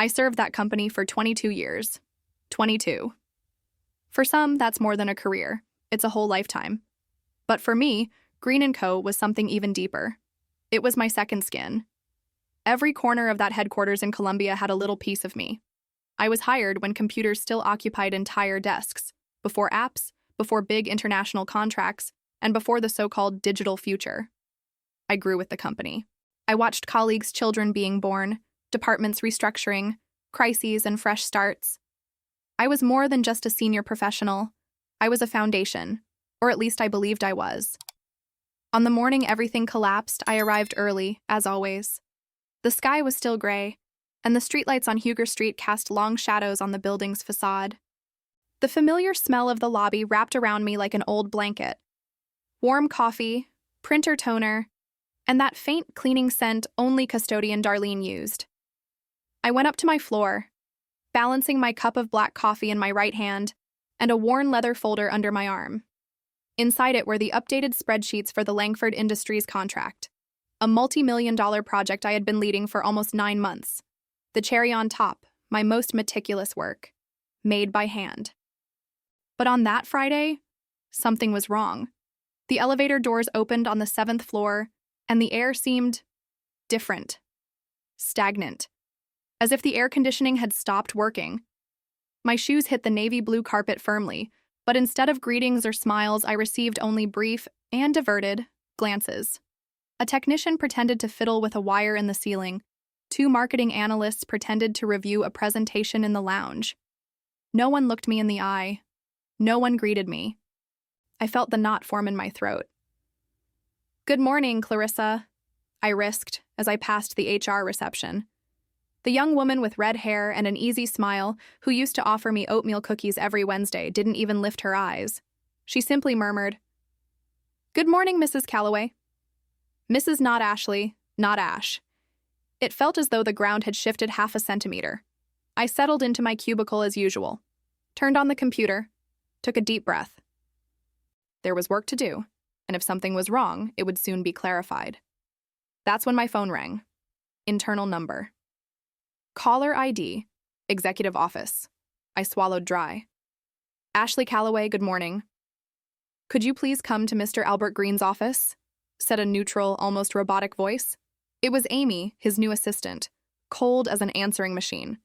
I served that company for 22 years. 22. For some, that's more than a career. It's a whole lifetime. But for me, Green & Co. was something even deeper. It was my second skin. Every corner of that headquarters in Colombia had a little piece of me. I was hired when computers still occupied entire desks, before apps, before big international contracts, and before the so-called digital future. I grew with the company. I watched colleagues' children being born, departments restructuring, crises and fresh starts. I was more than just a senior professional. I was a foundation, or at least I believed I was. On the morning everything collapsed, I arrived early, as always. The sky was still gray, and the streetlights on Huger Street cast long shadows on the building's facade. The familiar smell of the lobby wrapped around me like an old blanket. Warm coffee, printer toner, and that faint cleaning scent only custodian Darlene used. I went up to my floor, balancing my cup of black coffee in my right hand and a worn leather folder under my arm. Inside it were the updated spreadsheets for the Langford Industries contract, a multi-million-dollar project I had been leading for almost 9 months. The cherry on top, my most meticulous work, made by hand. But on that Friday, something was wrong. The elevator doors opened on the 7th floor, and the air seemed different, stagnant, as if the air conditioning had stopped working. My shoes hit the navy blue carpet firmly, but instead of greetings or smiles, I received only brief and diverted glances. A technician pretended to fiddle with a wire in the ceiling. 2 marketing analysts pretended to review a presentation in the lounge. No one looked me in the eye. No one greeted me. I felt the knot form in my throat. "Good morning, Clarissa," I risked as I passed the HR reception. The young woman with red hair and an easy smile, who used to offer me oatmeal cookies every Wednesday, didn't even lift her eyes. She simply murmured, "Good morning, Mrs. Calloway." Mrs. Not Ashley, not Ash. It felt as though the ground had shifted half a centimeter. I settled into my cubicle as usual, turned on the computer, took a deep breath. There was work to do, and if something was wrong, it would soon be clarified. That's when my phone rang. Internal number. Caller ID, Executive Office. I swallowed dry. "Ashley Calloway, good morning. Could you please come to Mr. Albert Green's office?" said a neutral, almost robotic voice. It was Amy, his new assistant, cold as an answering machine.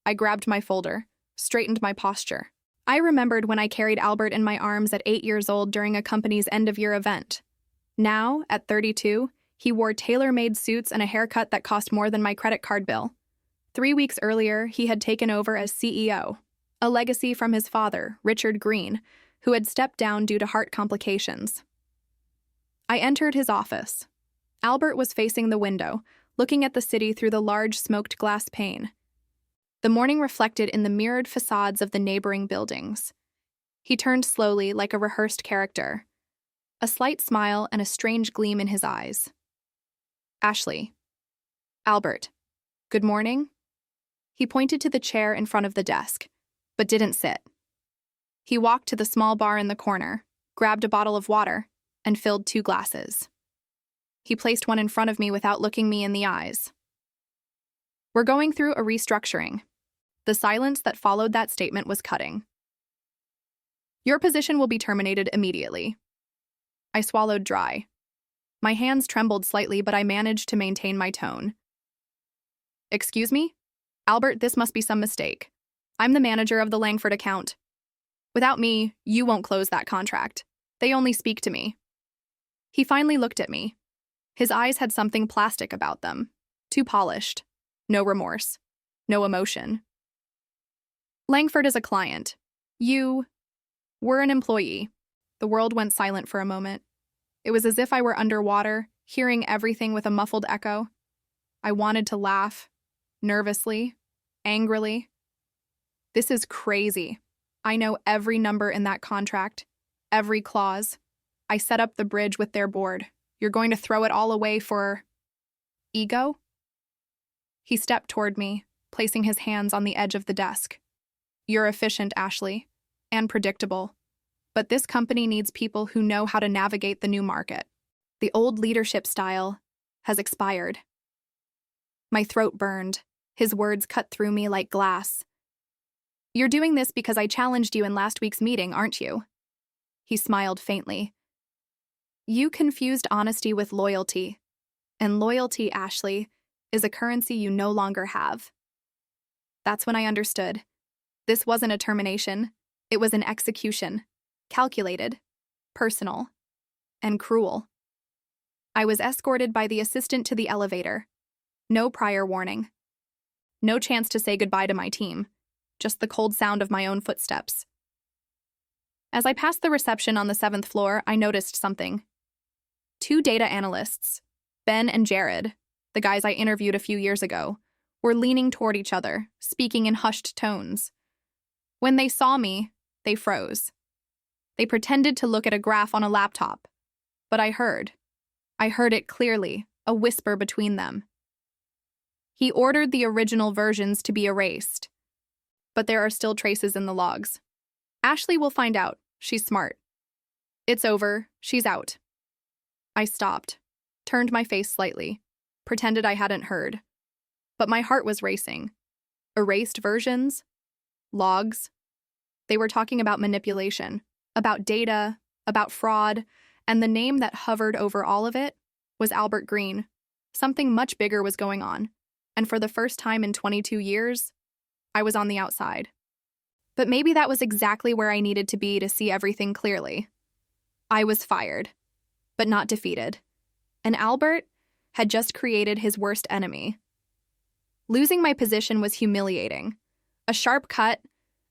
I grabbed my folder, straightened my posture. I remembered when I carried Albert in my arms at 8 years old during a company's end-of-year event. Now, at 32, he wore tailor-made suits and a haircut that cost more than my credit card bill. 3 weeks earlier, he had taken over as CEO, a legacy from his father, Richard Green, who had stepped down due to heart complications. I entered his office. Albert was facing the window, looking at the city through the large smoked glass pane. The morning reflected in the mirrored facades of the neighboring buildings. He turned slowly, like a rehearsed character, a slight smile and a strange gleam in his eyes. "Ashley." "Albert. Good morning?" He pointed to the chair in front of the desk, but didn't sit. He walked to the small bar in the corner, grabbed a bottle of water, and filled 2 glasses. He placed one in front of me without looking me in the eyes. "We're going through a restructuring." The silence that followed that statement was cutting. "Your position will be terminated immediately." I swallowed dry. My hands trembled slightly, but I managed to maintain my tone. "Excuse me? Albert, this must be some mistake. I'm the manager of the Langford account. Without me, you won't close that contract. They only speak to me." He finally looked at me. His eyes had something plastic about them, too polished. No remorse. No emotion. "Langford is a client. You were an employee." The world went silent for a moment. It was as if I were underwater, hearing everything with a muffled echo. I wanted to laugh, nervously, angrily. "This is crazy. I know every number in that contract, every clause. I set up the bridge with their board. You're going to throw it all away for ego?" He stepped toward me, placing his hands on the edge of the desk. "You're efficient, Ashley, and predictable. But this company needs people who know how to navigate the new market. The old leadership style has expired." My throat burned, His words cut through me like glass. "You're doing this because I challenged you in last week's meeting, aren't you?" He smiled faintly. "You confused honesty with loyalty. And loyalty, Ashley, is a currency you no longer have." That's when I understood. This wasn't a termination. It was an execution. Calculated, personal, and cruel. I was escorted by the assistant to the elevator. No prior warning. No chance to say goodbye to my team. Just the cold sound of my own footsteps. As I passed the reception on the 7th floor, I noticed something. 2 data analysts, Ben and Jared, the guys I interviewed a few years ago, were leaning toward each other, speaking in hushed tones. When they saw me, they froze. They pretended to look at a graph on a laptop. But I heard. I heard it clearly, a whisper between them. "He ordered the original versions to be erased. But there are still traces in the logs. Ashley will find out. She's smart. It's over. She's out." I stopped, turned my face slightly, pretended I hadn't heard. But my heart was racing. Erased versions? Logs? They were talking about manipulation, about data, about fraud, and the name that hovered over all of it was Albert Green. Something much bigger was going on, and for the first time in 22 years, I was on the outside. But maybe that was exactly where I needed to be to see everything clearly. I was fired, but not defeated. And Albert had just created his worst enemy. Losing my position was humiliating. A sharp cut,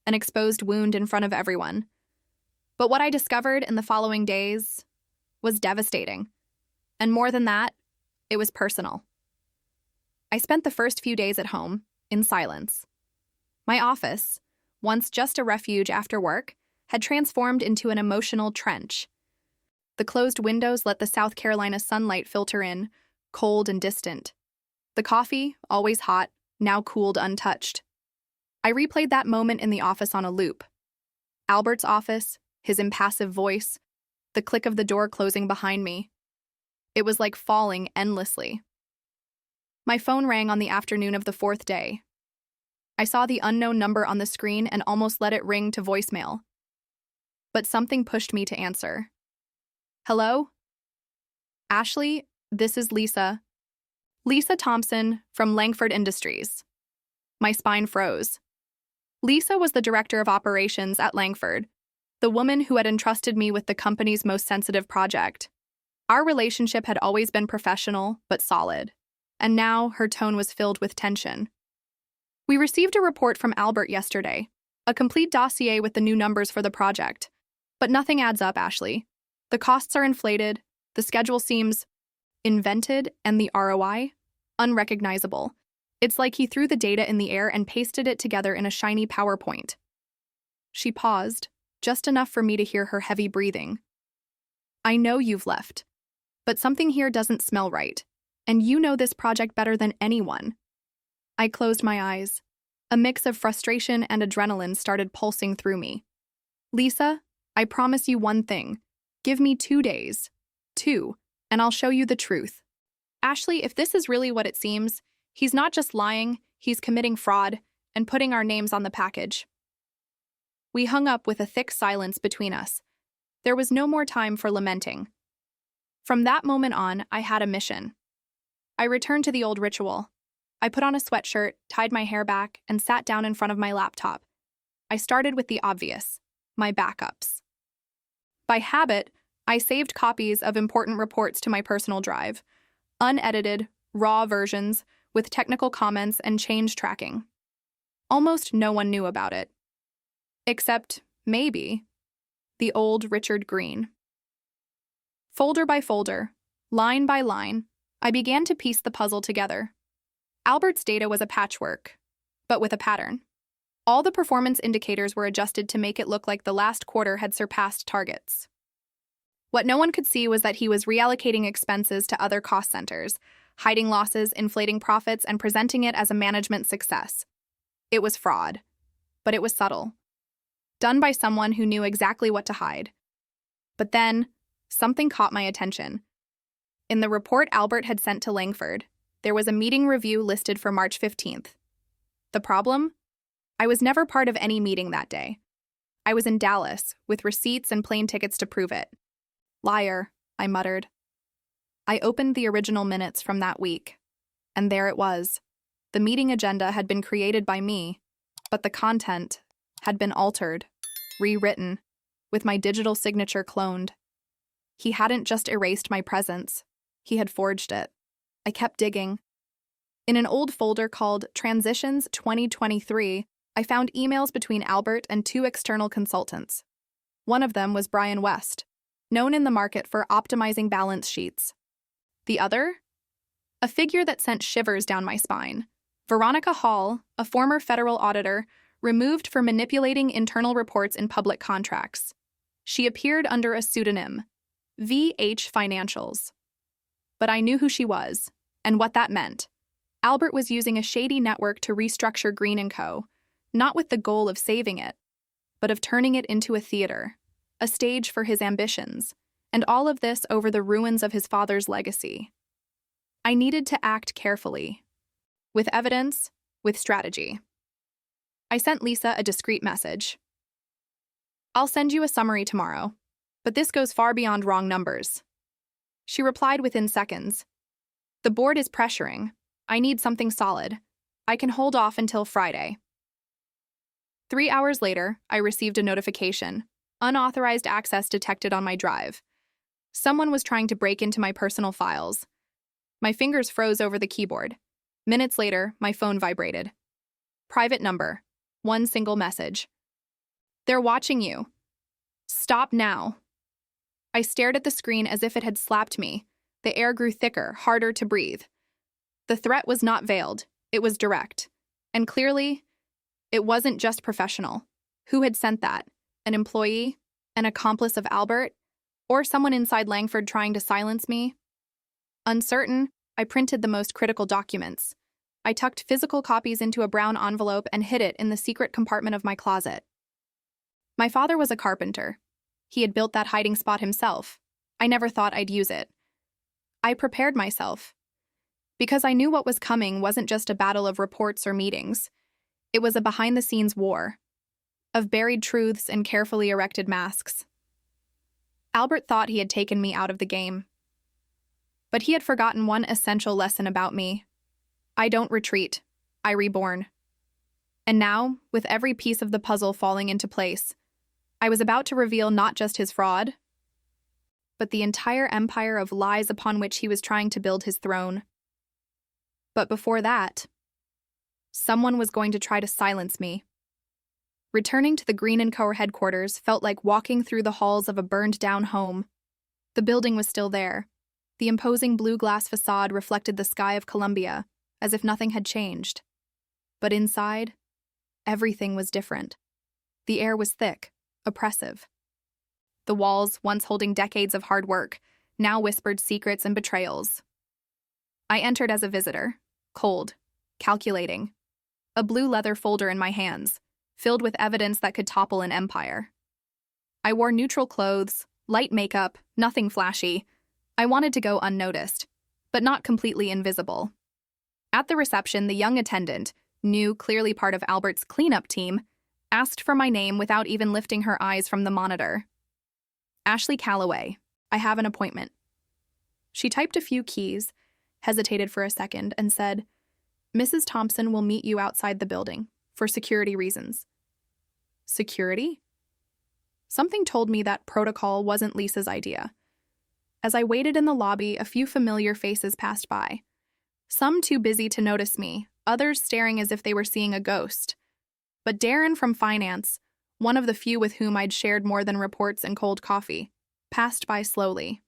an exposed wound in front of everyone. But what I discovered in the following days was devastating. And more than that, it was personal. I spent the first few days at home, in silence. My office, once just a refuge after work, had transformed into an emotional trench. The closed windows let the South Carolina sunlight filter in, cold and distant. The coffee, always hot, now cooled untouched. I replayed that moment in the office on a loop. Albert's office, his impassive voice, the click of the door closing behind me. It was like falling endlessly. My phone rang on the afternoon of the 4th day. I saw the unknown number on the screen and almost let it ring to voicemail. But something pushed me to answer. "Hello? Ashley, this is Lisa. Lisa Thompson from Langford Industries." My spine froze. Lisa was the director of operations at Langford, the woman who had entrusted me with the company's most sensitive project. Our relationship had always been professional, but solid, and now her tone was filled with tension. "We received a report from Albert yesterday, a complete dossier with the new numbers for the project. But nothing adds up, Ashley. The costs are inflated, the schedule seems invented, and the ROI unrecognizable. It's like he threw the data in the air and pasted it together in a shiny PowerPoint." She paused, just enough for me to hear her heavy breathing. "I know you've left, but something here doesn't smell right, and you know this project better than anyone." I closed my eyes. A mix of frustration and adrenaline started pulsing through me. "Lisa, I promise you one thing. Give me 2 days. 2, and I'll show you the truth. Ashley, if this is really what it seems, he's not just lying, he's committing fraud and putting our names on the package." We hung up with a thick silence between us. There was no more time for lamenting. From that moment on, I had a mission. I returned to the old ritual. I put on a sweatshirt, tied my hair back, and sat down in front of my laptop. I started with the obvious, my backups. By habit, I saved copies of important reports to my personal drive, unedited, raw versions with technical comments and change tracking. Almost no one knew about it. Except, maybe, the old Richard Green. Folder by folder, line by line, I began to piece the puzzle together. Albert's data was a patchwork, but with a pattern. All the performance indicators were adjusted to make it look like the last quarter had surpassed targets. What no one could see was that he was reallocating expenses to other cost centers, hiding losses, inflating profits, and presenting it as a management success. It was fraud, but it was subtle. Done by someone who knew exactly what to hide. But then, something caught my attention. In the report Albert had sent to Langford, there was a meeting review listed for March 15th, The problem? I was never part of any meeting that day. I was in Dallas, with receipts and plane tickets to prove it. Liar, I muttered. I opened the original minutes from that week, and there it was. The meeting agenda had been created by me, but the content had been altered, rewritten, with my digital signature cloned. He hadn't just erased my presence, he had forged it. I kept digging. In an old folder called Transitions 2023, I found emails between Albert and two external consultants. One of them was Brian West, known in the market for optimizing balance sheets. The other? A figure that sent shivers down my spine. Veronica Hall, a former federal auditor, removed for manipulating internal reports in public contracts. She appeared under a pseudonym, VH Financials. But I knew who she was, and what that meant. Albert was using a shady network to restructure Green & Co., not with the goal of saving it, but of turning it into a theater, a stage for his ambitions, and all of this over the ruins of his father's legacy. I needed to act carefully, with evidence, with strategy. I sent Lisa a discreet message. I'll send you a summary tomorrow, but this goes far beyond wrong numbers. She replied within seconds. The board is pressuring. I need something solid. I can hold off until Friday. 3 hours later, I received a notification. Unauthorized access detected on my drive. Someone was trying to break into my personal files. My fingers froze over the keyboard. Minutes later, my phone vibrated. Private number. One single message. They're watching you. Stop now. I stared at the screen as if it had slapped me. The air grew thicker, harder to breathe. The threat was not veiled. It was direct. And clearly, it wasn't just professional. Who had sent that? An employee? An accomplice of Albert? Or someone inside Langford trying to silence me? Uncertain, I printed the most critical documents. I tucked physical copies into a brown envelope and hid it in the secret compartment of my closet. My father was a carpenter. He had built that hiding spot himself. I never thought I'd use it. I prepared myself. Because I knew what was coming wasn't just a battle of reports or meetings. It was a behind-the-scenes war, of buried truths and carefully erected masks. Albert thought he had taken me out of the game. But he had forgotten one essential lesson about me. I don't retreat. I reborn. And now, with every piece of the puzzle falling into place, I was about to reveal not just his fraud, but the entire empire of lies upon which he was trying to build his throne. But before that, someone was going to try to silence me. Returning to the Green & Co. headquarters felt like walking through the halls of a burned-down home. The building was still there. The imposing blue glass facade reflected the sky of Columbia, as if nothing had changed. But inside, everything was different. The air was thick, oppressive. The walls, once holding decades of hard work, now whispered secrets and betrayals. I entered as a visitor, cold, calculating, a blue leather folder in my hands, filled with evidence that could topple an empire. I wore neutral clothes, light makeup, nothing flashy. I wanted to go unnoticed, but not completely invisible. At the reception, the young attendant, new, clearly part of Albert's cleanup team, asked for my name without even lifting her eyes from the monitor. Ashley Calloway, I have an appointment. She typed a few keys, hesitated for a second, and said, Mrs. Thompson will meet you outside the building, for security reasons. Security? Something told me that protocol wasn't Lisa's idea. As I waited in the lobby, a few familiar faces passed by. Some too busy to notice me, others staring as if they were seeing a ghost. But Darren from finance, one of the few with whom I'd shared more than reports and cold coffee, passed by slowly.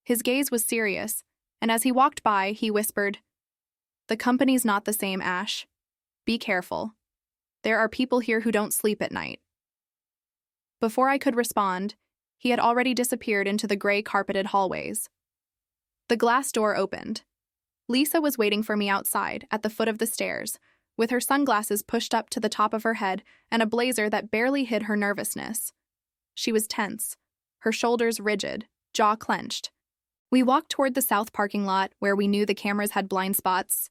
His gaze was serious, and as he walked by, he whispered, The company's not the same, Ash. Be careful. There are people here who don't sleep at night. Before I could respond, he had already disappeared into the gray carpeted hallways. The glass door opened. Lisa was waiting for me outside, at the foot of the stairs, with her sunglasses pushed up to the top of her head and a blazer that barely hid her nervousness. She was tense, her shoulders rigid, jaw clenched. We walked toward the south parking lot, where we knew the cameras had blind spots.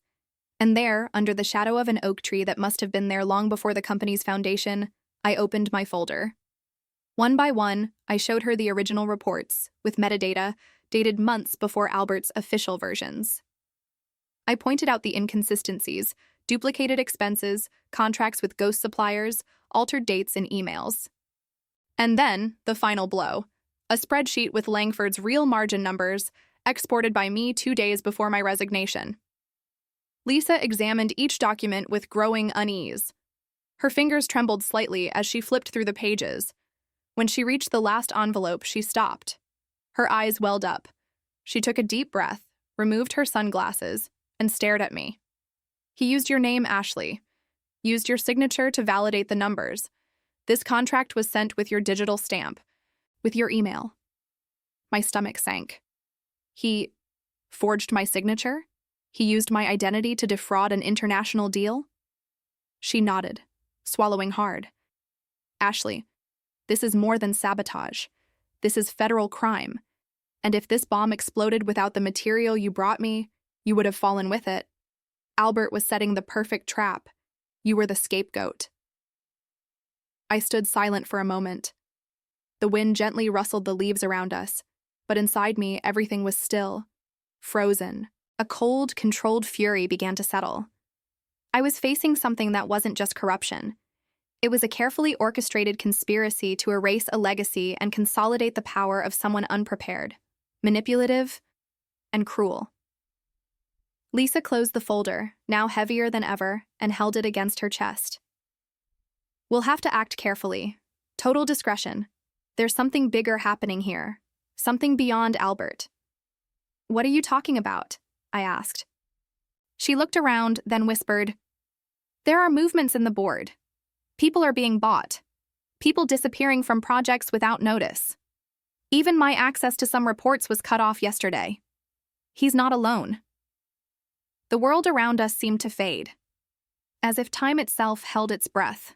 And there, under the shadow of an oak tree that must have been there long before the company's foundation, I opened my folder. One by one, I showed her the original reports, with metadata, dated months before Albert's official versions. I pointed out the inconsistencies, duplicated expenses, contracts with ghost suppliers, altered dates in emails. And then, the final blow, a spreadsheet with Langford's real margin numbers, exported by me 2 days before my resignation. Lisa examined each document with growing unease. Her fingers trembled slightly as she flipped through the pages. When she reached the last envelope, she stopped. Her eyes welled up. She took a deep breath, removed her sunglasses, and stared at me. "He used your name, Ashley. Used your signature to validate the numbers. This contract was sent with your digital stamp, with your email." My stomach sank. He forged my signature? He used my identity to defraud an international deal? She nodded, swallowing hard. "Ashley, this is more than sabotage. This is federal crime. And if this bomb exploded without the material you brought me, you would have fallen with it. Albert was setting the perfect trap. You were the scapegoat." I stood silent for a moment. The wind gently rustled the leaves around us, but inside me everything was still, frozen. A cold, controlled fury began to settle. I was facing something that wasn't just corruption. It was a carefully orchestrated conspiracy to erase a legacy and consolidate the power of someone unprepared, manipulative, and cruel. Lisa closed the folder, now heavier than ever, and held it against her chest. "We'll have to act carefully. Total discretion. There's something bigger happening here. Something beyond Albert." "What are you talking about?" I asked. She looked around, then whispered, "There are movements in the board. People are being bought. People disappearing from projects without notice. Even my access to some reports was cut off yesterday. He's not alone." The world around us seemed to fade, as if time itself held its breath.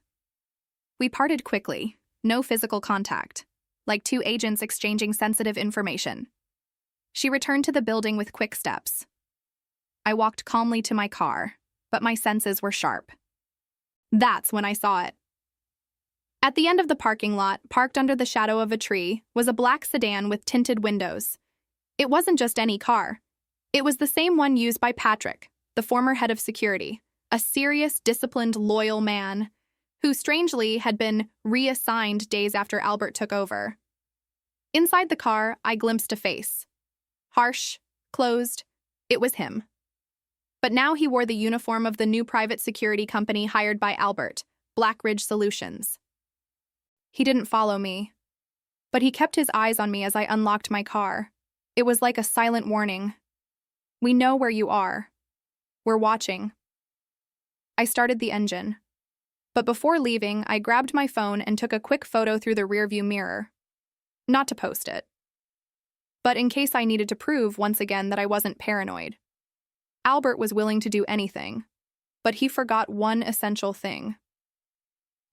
We parted quickly, no physical contact, like two agents exchanging sensitive information. She returned to the building with quick steps. I walked calmly to my car, but my senses were sharp. That's when I saw it. At the end of the parking lot, parked under the shadow of a tree, was a black sedan with tinted windows. It wasn't just any car. It was the same one used by Patrick, the former head of security, a serious, disciplined, loyal man, who strangely had been reassigned days after Albert took over. Inside the car, I glimpsed a face. Harsh, closed, it was him. But now he wore the uniform of the new private security company hired by Albert, Blackridge Solutions. He didn't follow me, but he kept his eyes on me as I unlocked my car. It was like a silent warning. "We know where you are. We're watching." I started the engine. But before leaving, I grabbed my phone and took a quick photo through the rearview mirror. Not to post it, but in case I needed to prove once again that I wasn't paranoid. Albert was willing to do anything, but he forgot one essential thing.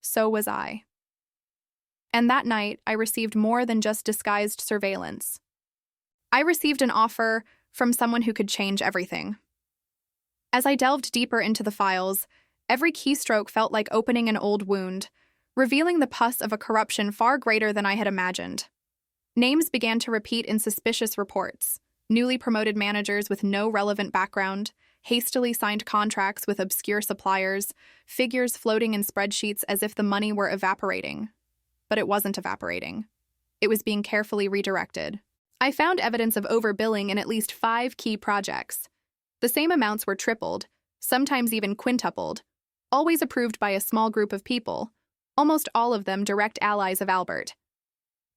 So was I. And that night, I received more than just disguised surveillance. I received an offer from someone who could change everything. As I delved deeper into the files, every keystroke felt like opening an old wound, revealing the pus of a corruption far greater than I had imagined. Names began to repeat in suspicious reports. Newly promoted managers with no relevant background, hastily signed contracts with obscure suppliers, figures floating in spreadsheets as if the money were evaporating. But it wasn't evaporating. It was being carefully redirected. I found evidence of overbilling in at least 5 key projects. The same amounts were tripled, sometimes even quintupled, always approved by a small group of people, almost all of them direct allies of Albert.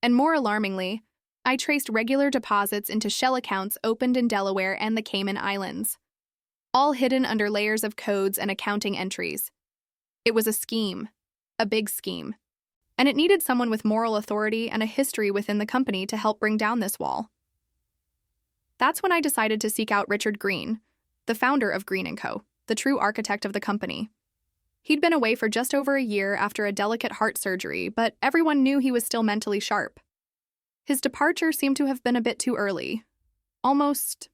And more alarmingly, I traced regular deposits into shell accounts opened in Delaware and the Cayman Islands, all hidden under layers of codes and accounting entries. It was a scheme, a big scheme, and it needed someone with moral authority and a history within the company to help bring down this wall. That's when I decided to seek out Richard Green, the founder of Green & Co., the true architect of the company. He'd been away for just over a year after a delicate heart surgery, but everyone knew he was still mentally sharp. His departure seemed to have been a bit too early, almost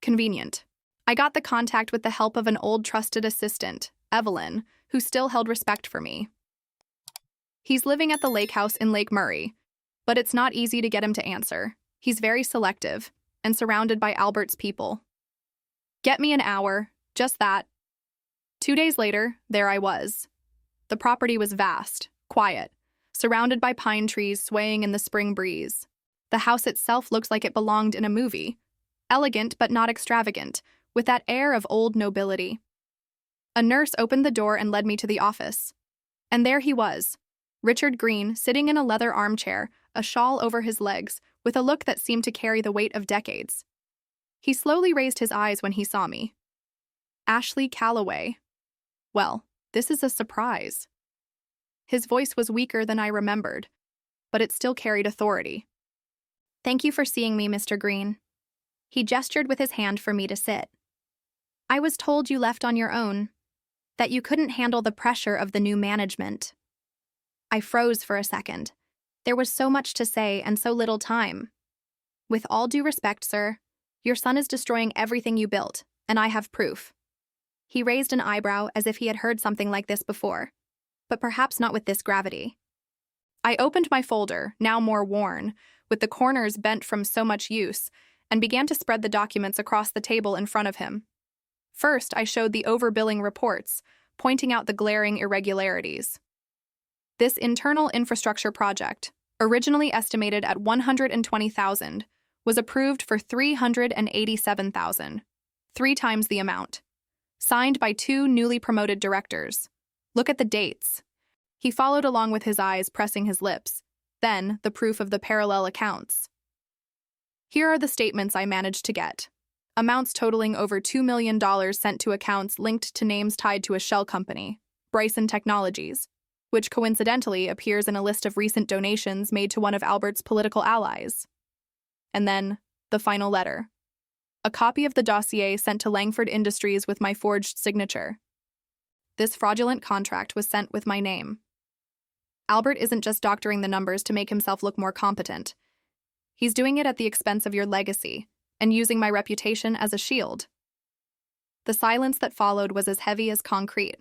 convenient. I got the contact with the help of an old trusted assistant, Evelyn, who still held respect for me. He's living at the lake house in Lake Murray, but it's not easy to get him to answer. He's very selective and surrounded by Albert's people. Get me an hour, just that. 2 days later, there I was. The property was vast, quiet, surrounded by pine trees swaying in the spring breeze. The house itself looked like it belonged in a movie. Elegant but not extravagant, with that air of old nobility. A nurse opened the door and led me to the office. And there he was, Richard Green, sitting in a leather armchair, a shawl over his legs, with a look that seemed to carry the weight of decades. He slowly raised his eyes when he saw me. Ashley Calloway. Well, this is a surprise. His voice was weaker than I remembered, but it still carried authority. Thank you for seeing me, Mr. Green. He gestured with his hand for me to sit. I was told you left on your own, that you couldn't handle the pressure of the new management. I froze for a second. There was so much to say and so little time. With all due respect, sir, your son is destroying everything you built, and I have proof. He raised an eyebrow as if he had heard something like this before, but perhaps not with this gravity. I opened my folder, now more worn, with the corners bent from so much use, and began to spread the documents across the table in front of him. First, I showed the overbilling reports, pointing out the glaring irregularities. This internal infrastructure project, originally estimated at $120,000, was approved for $387,000, 3 times the amount. Signed by 2 newly promoted directors. Look at the dates. He followed along with his eyes pressing his lips, then the proof of the parallel accounts. Here are the statements I managed to get. Amounts totaling over $2 million sent to accounts linked to names tied to a shell company, Bryson Technologies, which coincidentally appears in a list of recent donations made to one of Albert's political allies. And then, the final letter. A copy of the dossier sent to Langford Industries with my forged signature. This fraudulent contract was sent with my name. Albert isn't just doctoring the numbers to make himself look more competent. He's doing it at the expense of your legacy, and using my reputation as a shield. The silence that followed was as heavy as concrete.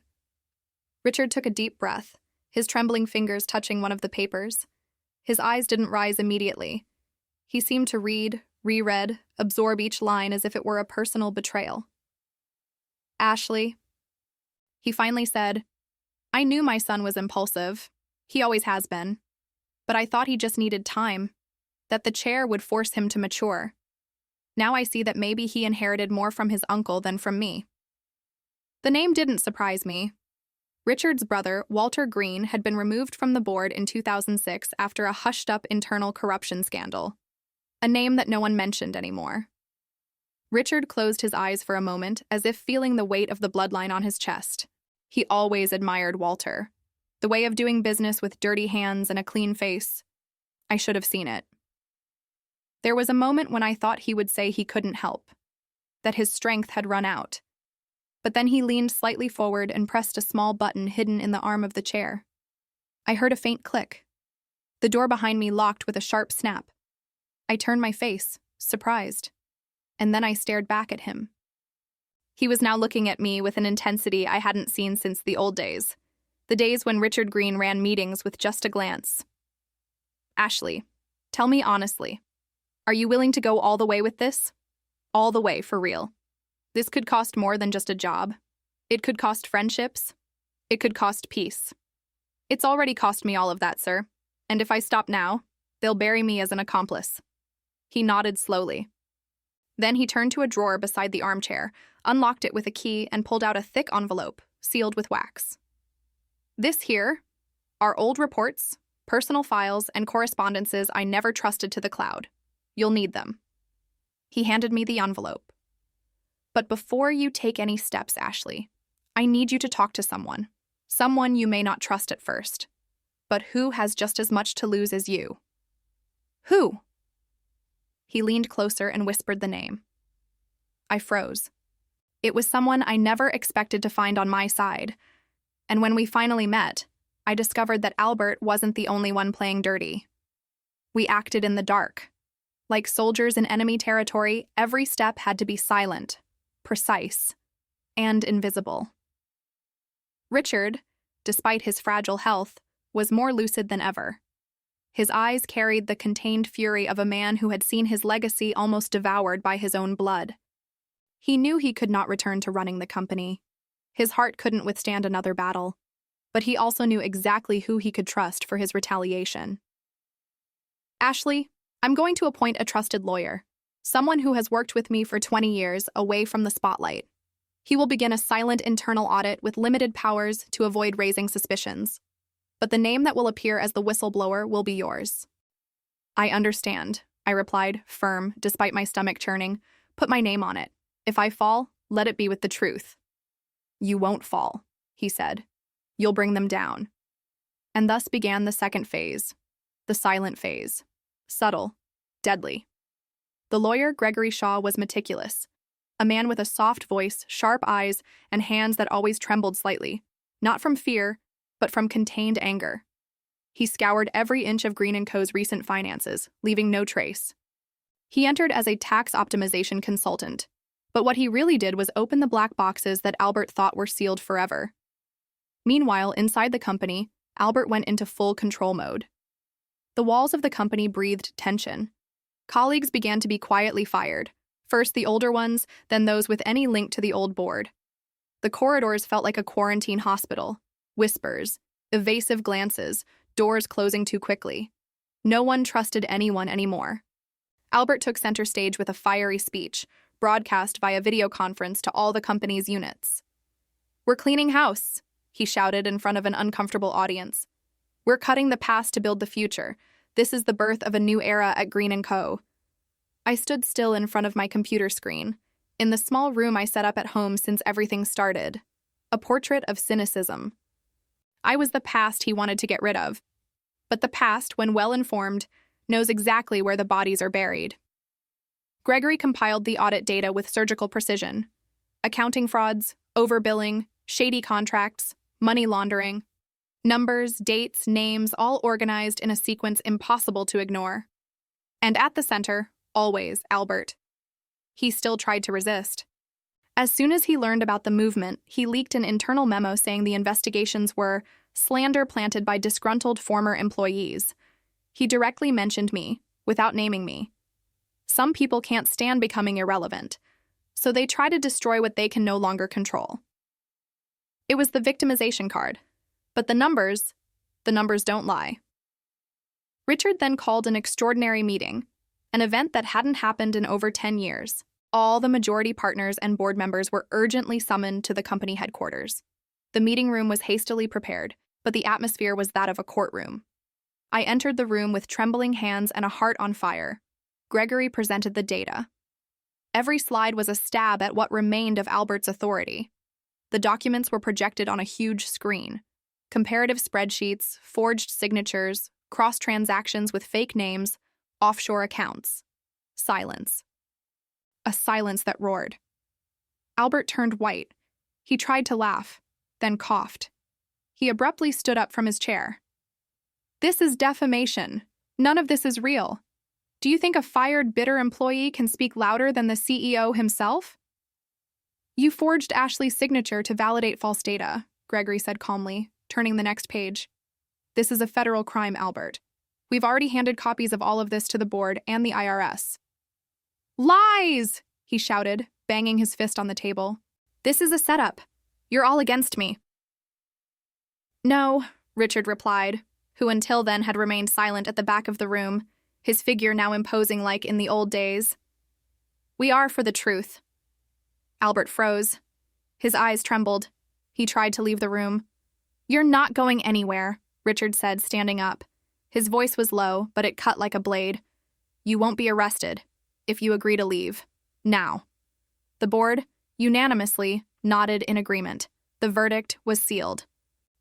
Richard took a deep breath, his trembling fingers touching one of the papers. His eyes didn't rise immediately. He seemed to read, reread, absorb each line as if it were a personal betrayal. Ashley, he finally said, I knew my son was impulsive. He always has been. But I thought he just needed time, that the chair would force him to mature. Now I see that maybe he inherited more from his uncle than from me. The name didn't surprise me. Richard's brother, Walter Green, had been removed from the board in 2006 after a hushed-up internal corruption scandal, a name that no one mentioned anymore. Richard closed his eyes for a moment, as if feeling the weight of the bloodline on his chest. He always admired Walter. The way of doing business with dirty hands and a clean face. I should have seen it. There was a moment when I thought he would say he couldn't help, that his strength had run out. But then he leaned slightly forward and pressed a small button hidden in the arm of the chair. I heard a faint click. The door behind me locked with a sharp snap. I turned my face, surprised, and then I stared back at him. He was now looking at me with an intensity I hadn't seen since the old days, the days when Richard Green ran meetings with just a glance. Ashley, tell me honestly, are you willing to go all the way with this? All the way, for real. This could cost more than just a job. It could cost friendships. It could cost peace. It's already cost me all of that, sir. And if I stop now, they'll bury me as an accomplice. He nodded slowly. Then he turned to a drawer beside the armchair, unlocked it with a key, and pulled out a thick envelope, sealed with wax. This here are old reports, personal files, and correspondences I never trusted to the cloud. You'll need them. He handed me the envelope. But before you take any steps, Ashley, I need you to talk to someone. Someone you may not trust at first, but who has just as much to lose as you. Who? He leaned closer and whispered the name. I froze. It was someone I never expected to find on my side, and when we finally met, I discovered that Albert wasn't the only one playing dirty. We acted in the dark. Like soldiers in enemy territory, every step had to be silent. precise, and invisible. Richard, despite his fragile health, was more lucid than ever. His eyes carried the contained fury of a man who had seen his legacy almost devoured by his own blood. He knew he could not return to running the company. His heart couldn't withstand another battle, but he also knew exactly who he could trust for his retaliation. Ashley, I'm going to appoint a trusted lawyer, someone who has worked with me for 20 years away from the spotlight. He will begin a silent internal audit with limited powers to avoid raising suspicions. But the name that will appear as the whistleblower will be yours. I understand, I replied, firm, despite my stomach churning. Put my name on it. If I fall, let it be with the truth. You won't fall, he said. You'll bring them down. And thus began the second phase, the silent phase. Subtle, deadly. The lawyer, Gregory Shaw, was meticulous. A man with a soft voice, sharp eyes, and hands that always trembled slightly. Not from fear, but from contained anger. He scoured every inch of Green & Co.'s recent finances, leaving no trace. He entered as a tax optimization consultant, but what he really did was open the black boxes that Albert thought were sealed forever. Meanwhile, inside the company, Albert went into full control mode. The walls of the company breathed tension. Colleagues began to be quietly fired, first the older ones, then those with any link to the old board. The corridors felt like a quarantine hospital. Whispers, evasive glances, doors closing too quickly. No one trusted anyone anymore. Albert took center stage with a fiery speech, broadcast via video conference to all the company's units. We're cleaning house, he shouted in front of an uncomfortable audience. We're cutting the past to build the future. This is the birth of a new era at Green & Co. I stood still in front of my computer screen, in the small room I set up at home since everything started. A portrait of cynicism. I was the past he wanted to get rid of. But the past, when well-informed, knows exactly where the bodies are buried. Gregory compiled the audit data with surgical precision. Accounting frauds, overbilling, shady contracts, money laundering. Numbers, dates, names, all organized in a sequence impossible to ignore. And at the center, always, Albert. He still tried to resist. As soon as he learned about the movement, he leaked an internal memo saying the investigations were slander planted by disgruntled former employees. He directly mentioned me, without naming me. Some people can't stand becoming irrelevant, so they try to destroy what they can no longer control. It was the victimization card, but the numbers don't lie. Richard then called an extraordinary meeting, an event that hadn't happened in over 10 years. All the majority partners and board members were urgently summoned to the company headquarters. The meeting room was hastily prepared, but the atmosphere was that of a courtroom. I entered the room with trembling hands and a heart on fire. Gregory presented the data. Every slide was a stab at what remained of Albert's authority. The documents were projected on a huge screen. Comparative spreadsheets, forged signatures, cross-transactions with fake names, offshore accounts. Silence. A silence that roared. Albert turned white. He tried to laugh, then coughed. He abruptly stood up from his chair. This is defamation. None of this is real. Do you think a fired, bitter employee can speak louder than the CEO himself? You forged Ashley's signature to validate false data, Gregory said calmly, turning the next page. This is a federal crime, Albert. We've already handed copies of all of this to the board and the IRS. Lies! He shouted, banging his fist on the table. This is a setup. You're all against me. No, Richard replied, who until then had remained silent at the back of the room, his figure now imposing like in the old days. We are for the truth. Albert froze. His eyes trembled. He tried to leave the room. You're not going anywhere, Richard said, standing up. His voice was low, but it cut like a blade. You won't be arrested if you agree to leave. Now. The board, unanimously, nodded in agreement. The verdict was sealed.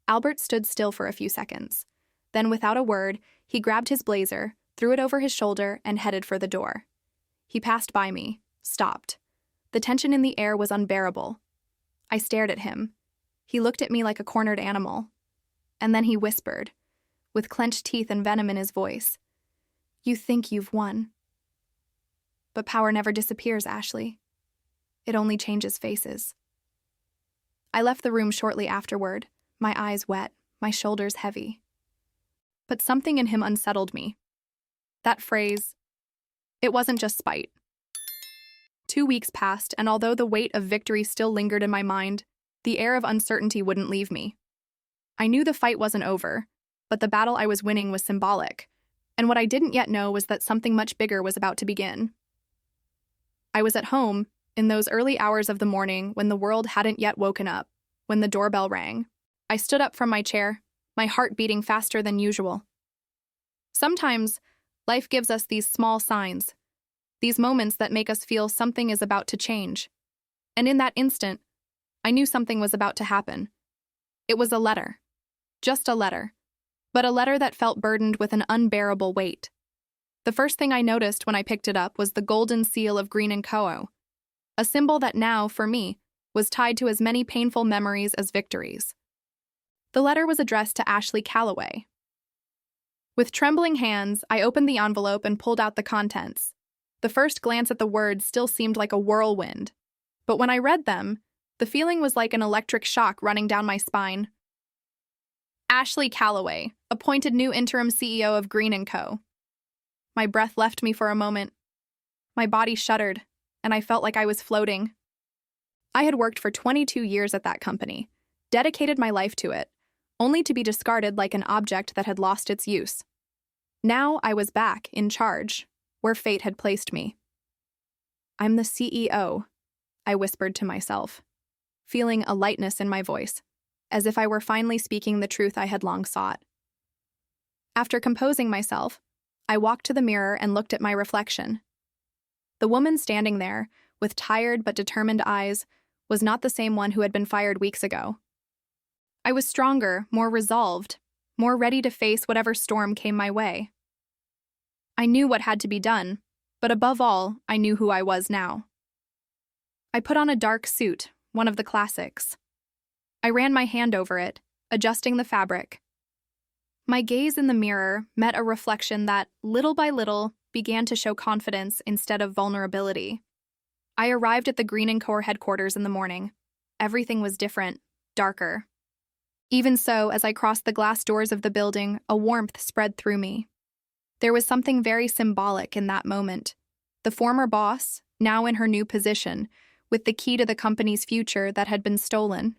Albert stood still for a few seconds. Then, without a word, he grabbed his blazer, threw it over his shoulder, and headed for the door. He passed by me, stopped. The tension in the air was unbearable. I stared at him. He looked at me like a cornered animal. And then he whispered, with clenched teeth and venom in his voice, You think you've won. But power never disappears, Ashley. It only changes faces. I left the room shortly afterward, my eyes wet, my shoulders heavy. But something in him unsettled me. That phrase, it wasn't just spite. 2 weeks passed, and although the weight of victory still lingered in my mind, the air of uncertainty wouldn't leave me. I knew the fight wasn't over, but the battle I was winning was symbolic, and what I didn't yet know was that something much bigger was about to begin. I was at home, in those early hours of the morning when the world hadn't yet woken up, when the doorbell rang. I stood up from my chair, my heart beating faster than usual. Sometimes, life gives us these small signs, these moments that make us feel something is about to change. And in that instant, I knew something was about to happen. It was a letter. Just a letter. But a letter that felt burdened with an unbearable weight. The first thing I noticed when I picked it up was the golden seal of Green & Co., a symbol that now, for me, was tied to as many painful memories as victories. The letter was addressed to Ashley Calloway. With trembling hands, I opened the envelope and pulled out the contents. The first glance at the words still seemed like a whirlwind, but when I read them, the feeling was like an electric shock running down my spine. Ashley Calloway, appointed new interim CEO of Green & Co. My breath left me for a moment. My body shuddered, and I felt like I was floating. I had worked for 22 years at that company, dedicated my life to it, only to be discarded like an object that had lost its use. Now I was back, in charge, where fate had placed me. "I'm the CEO," I whispered to myself, feeling a lightness in my voice, as if I were finally speaking the truth I had long sought. After composing myself, I walked to the mirror and looked at my reflection. The woman standing there, with tired but determined eyes, was not the same one who had been fired weeks ago. I was stronger, more resolved, more ready to face whatever storm came my way. I knew what had to be done, but above all, I knew who I was now. I put on a dark suit, one of the classics. I ran my hand over it, adjusting the fabric. My gaze in the mirror met a reflection that, little by little, began to show confidence instead of vulnerability. I arrived at the Green & Co. headquarters in the morning. Everything was different, darker. Even so, as I crossed the glass doors of the building, a warmth spread through me. There was something very symbolic in that moment. The former boss, now in her new position, with the key to the company's future that had been stolen.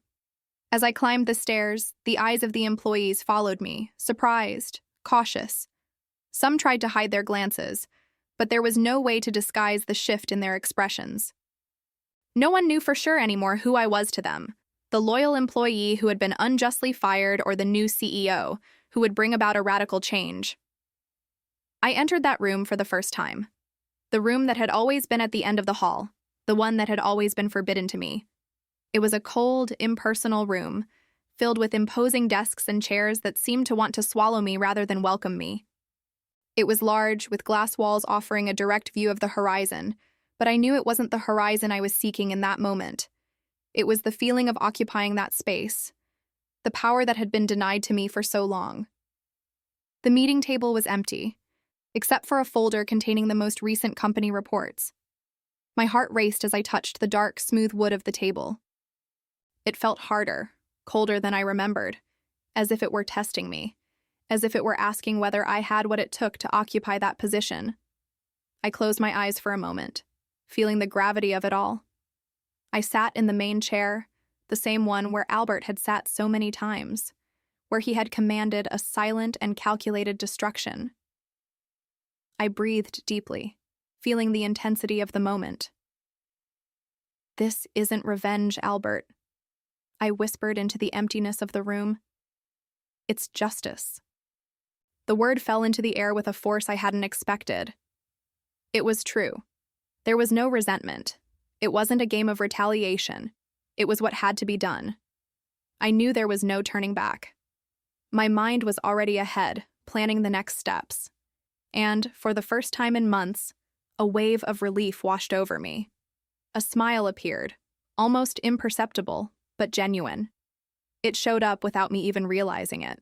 As I climbed the stairs, the eyes of the employees followed me, surprised, cautious. Some tried to hide their glances, but there was no way to disguise the shift in their expressions. No one knew for sure anymore who I was to them, the loyal employee who had been unjustly fired or the new CEO who would bring about a radical change. I entered that room for the first time. The room that had always been at the end of the hall, the one that had always been forbidden to me. It was a cold, impersonal room, filled with imposing desks and chairs that seemed to want to swallow me rather than welcome me. It was large, with glass walls offering a direct view of the horizon, but I knew it wasn't the horizon I was seeking in that moment. It was the feeling of occupying that space, the power that had been denied to me for so long. The meeting table was empty, except for a folder containing the most recent company reports. My heart raced as I touched the dark, smooth wood of the table. It felt harder, colder than I remembered, as if it were testing me, as if it were asking whether I had what it took to occupy that position. I closed my eyes for a moment, feeling the gravity of it all. I sat in the main chair, the same one where Albert had sat so many times, where he had commanded a silent and calculated destruction. I breathed deeply, feeling the intensity of the moment. "This isn't revenge, Albert," I whispered into the emptiness of the room. "It's justice." The word fell into the air with a force I hadn't expected. It was true. There was no resentment. It wasn't a game of retaliation. It was what had to be done. I knew there was no turning back. My mind was already ahead, planning the next steps. And, for the first time in months, a wave of relief washed over me. A smile appeared, almost imperceptible, but genuine. It showed up without me even realizing it.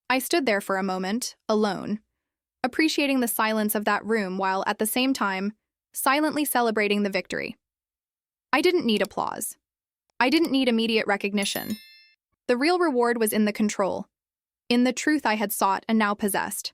I stood there for a moment, alone, appreciating the silence of that room while, at the same time, silently celebrating the victory. I didn't need applause. I didn't need immediate recognition. The real reward was in the control, in the truth I had sought and now possessed.